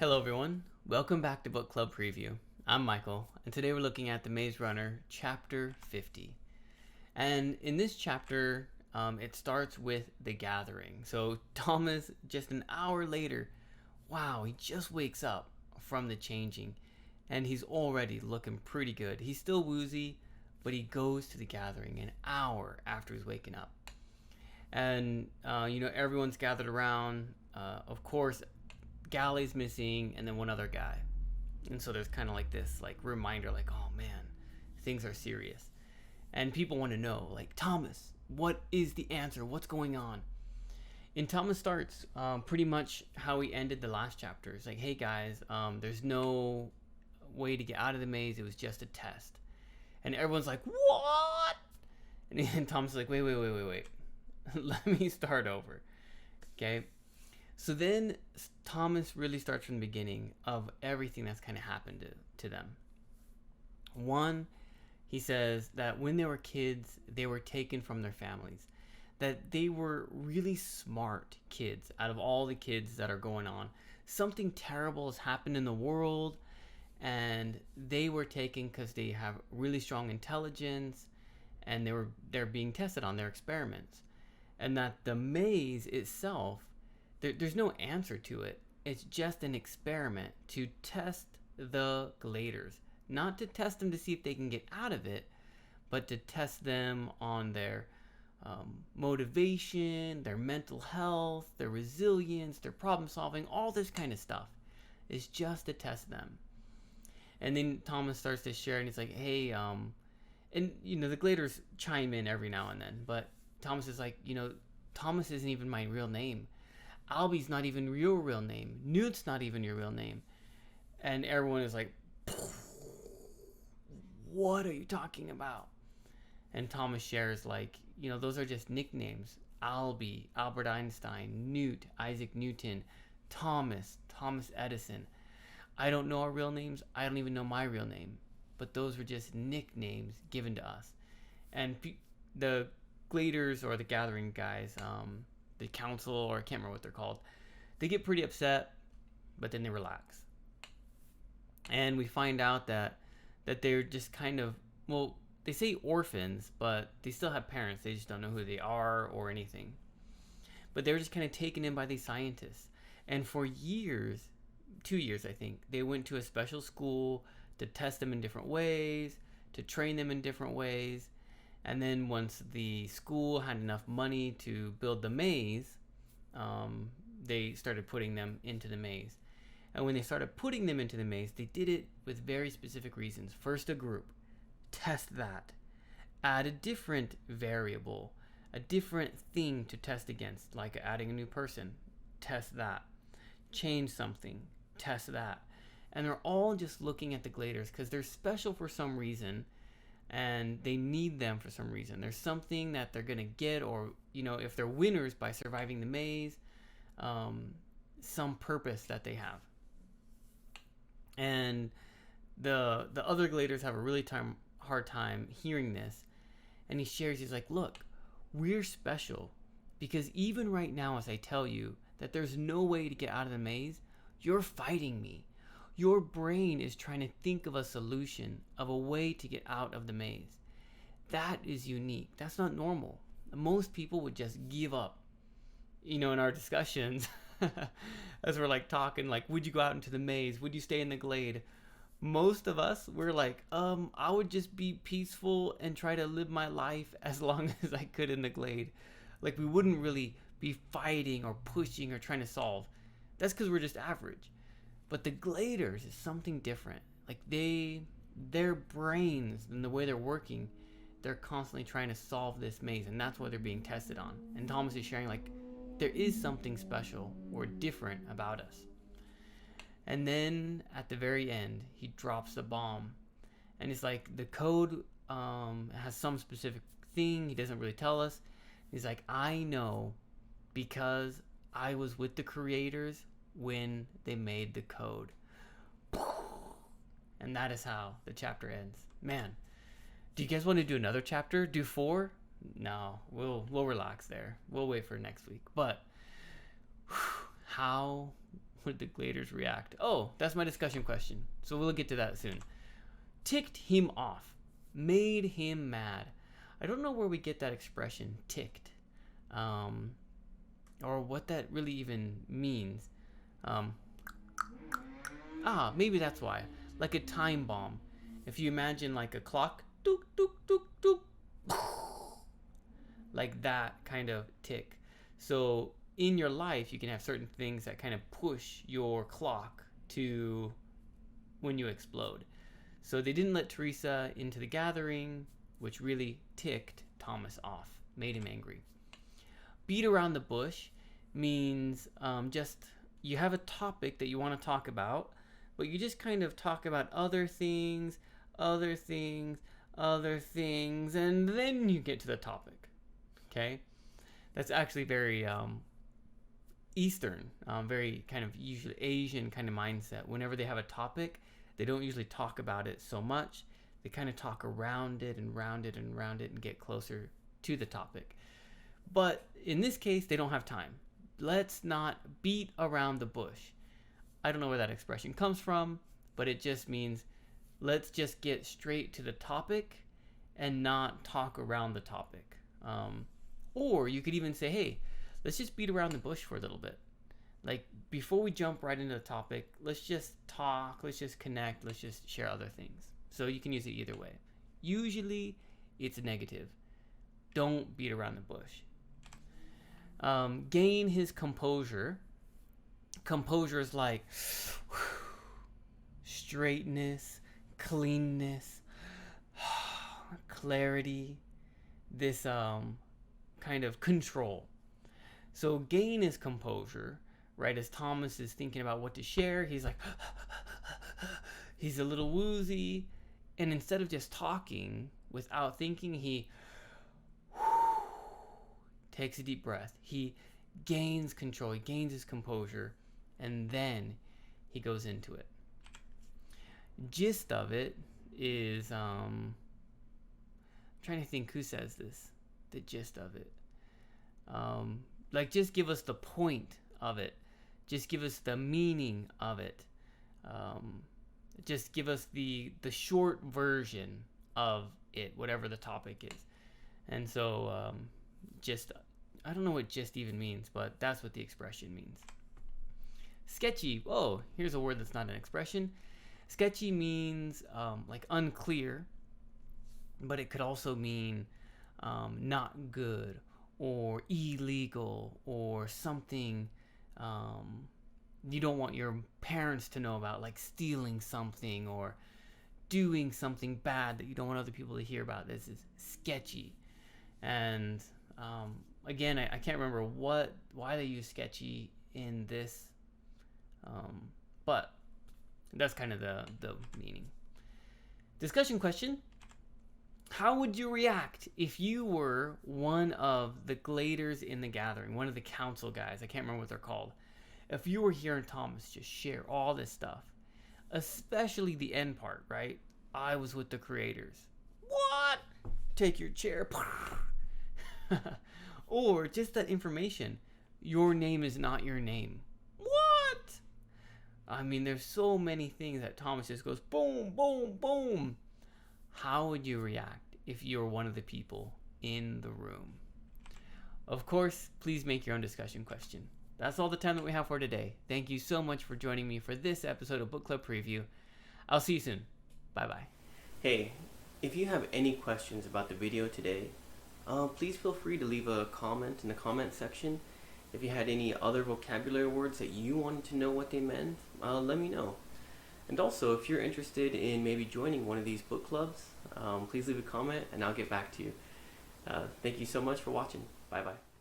Hello everyone, welcome back to Book Club Preview. I'm Michael, and today we're looking at The Maze Runner, Chapter 50. And in this chapter, it starts with the gathering. So Thomas, just an hour later, wow, he just wakes up from the changing, and he's already looking pretty good. He's still woozy, but he goes to the gathering an hour after he's waking up. And, everyone's gathered around. Of course, Galley's missing, and then one other guy. And so there's kind of like this reminder, oh man, things are serious. And people want to know, Thomas, what is the answer? What's going on? And Thomas starts pretty much how he ended the last chapter. It's like, hey guys, there's no way to get out of the maze. It was just a test. And everyone's like, what? And Thomas is like, wait. Let me start over. Okay. So then Thomas really starts from the beginning of everything that's kind of happened to them. One, he says that when they were kids, they were taken from their families. That they were really smart kids out of all the kids that are going on. Something terrible has happened in the world, and they were taken because they have really strong intelligence, and they're being tested on their experiments. And that the maze itself, there's no answer to it. It's just an experiment to test the Gladers. Not to test them to see if they can get out of it, but to test them on their motivation, their mental health, their resilience, their problem solving, all this kind of stuff. It's just to test them. And then Thomas starts to share, and he's like, hey, and the Gladers chime in every now and then, but Thomas is like, Thomas isn't even my real name. Albie's not even your real name. Newt's not even your real name. And everyone is like, what are you talking about? And Thomas shares those are just nicknames. Albie, Albert Einstein, Newt, Isaac Newton, Thomas Edison. I don't know our real names. I don't even know my real name. But those were just nicknames given to us. And the Gladers, or the Gathering guys, the council, or I can't remember what they're called, they get pretty upset, but then they relax. And we find out that they're just kind of, well, they say orphans, but they still have parents. They just don't know who they are or anything. But they're just kind of taken in by these scientists. And for years, 2 years I think, they went to a special school to test them in different ways, to train them in different ways. And then once the school had enough money to build the maze, they started putting them into the maze. And when they started putting them into the maze, they did it with very specific reasons. First, a group. Test that. Add a different variable, a different thing to test against, like adding a new person. Test that. Change something. Test that. And they're all just looking at the Gladers because they're special for some reason, and they need them for some reason. There's something that they're going to get, or, if they're winners by surviving the maze, some purpose that they have. And the other Gladers have a really hard time hearing this. And he shares, he's like, look, we're special because even right now, as I tell you that there's no way to get out of the maze, you're fighting me. Your brain is trying to think of a solution, of a way to get out of the maze. That is unique. That's not normal. Most people would just give up. In our discussions, as we're talking, would you go out into the maze? Would you stay in the glade? Most of us, we're I would just be peaceful and try to live my life as long as I could in the glade. We wouldn't really be fighting or pushing or trying to solve. That's because we're just average. But the Gladers is something different. Their brains and the way they're working, they're constantly trying to solve this maze, and that's what they're being tested on. And Thomas is sharing there is something special or different about us. And then at the very end, he drops the bomb, and it's the code has some specific thing. He doesn't really tell us. He's like, I know because I was with the creators when they made the code. And that is how the chapter ends. Man, do you guys want to do another chapter? Do 4? No, we'll relax there. We'll wait for next week. But how would the Gladers react? Oh, that's my discussion question. So we'll get to that soon. Ticked him off. Made him mad. I don't know where we get that expression, ticked. Or what that really even means. Maybe that's why. Like a time bomb. If you imagine like a clock, dook, dook, dook, dook, like that kind of tick. So in your life, you can have certain things that kind of push your clock to when you explode. So they didn't let Teresa into the gathering, which really ticked Thomas off, made him angry. Beat around the bush means just you have a topic that you want to talk about, but you just kind of talk about other things, and then you get to the topic. Okay? That's actually very Eastern, very kind of usually Asian kind of mindset. Whenever they have a topic, they don't usually talk about it so much. They kind of talk around it and get closer to the topic. But in this case, they don't have time. Let's not beat around the bush. I don't know where that expression comes from, but it just means let's just get straight to the topic and not talk around the topic. Or you could even say, hey, let's just beat around the bush for a little bit. Like, before we jump right into the topic, let's just talk, let's just connect, let's just share other things. So you can use it either way. Usually, it's negative. Don't beat around the bush. Gain his composure. Composure is like straightness, cleanness, clarity, this kind of control. So gain his composure, right? As Thomas is thinking about what to share, he's like, he's a little woozy. And instead of just talking without thinking, he takes a deep breath. He gains control, he gains his composure, and then he goes into it. Gist of it is, trying to think who says this, the gist of it. Like, just give us the point of it. Just give us the meaning of it. Just give us the short version of it, whatever the topic is. And so, I don't know what gist even means, but that's what the expression means. Sketchy. Oh, here's a word that's not an expression. Sketchy means like unclear, but it could also mean not good or illegal or something you don't want your parents to know about, like stealing something or doing something bad that you don't want other people to hear about. This is sketchy. And again, I can't remember why they use sketchy in this, but that's kind of the meaning. Discussion question: how would you react if you were one of the Gladers in the gathering, one of the council guys? I can't remember what they're called. If you were hearing Thomas just share all this stuff, especially the end part, right? I was with the creators. What? Take your chair. Or just that information. Your name is not your name. What? I mean, there's so many things that Thomas just goes boom, boom, boom. How would you react if you were one of the people in the room? Of course, please make your own discussion question. That's all the time that we have for today. Thank you so much for joining me for this episode of Book Club Preview. I'll see you soon. Bye-bye. Hey, if you have any questions about the video today, please feel free to leave a comment in the comment section. If you had any other vocabulary words that you wanted to know what they meant, let me know. And also, if you're interested in maybe joining one of these book clubs, please leave a comment and I'll get back to you. Thank you so much for watching. Bye-bye.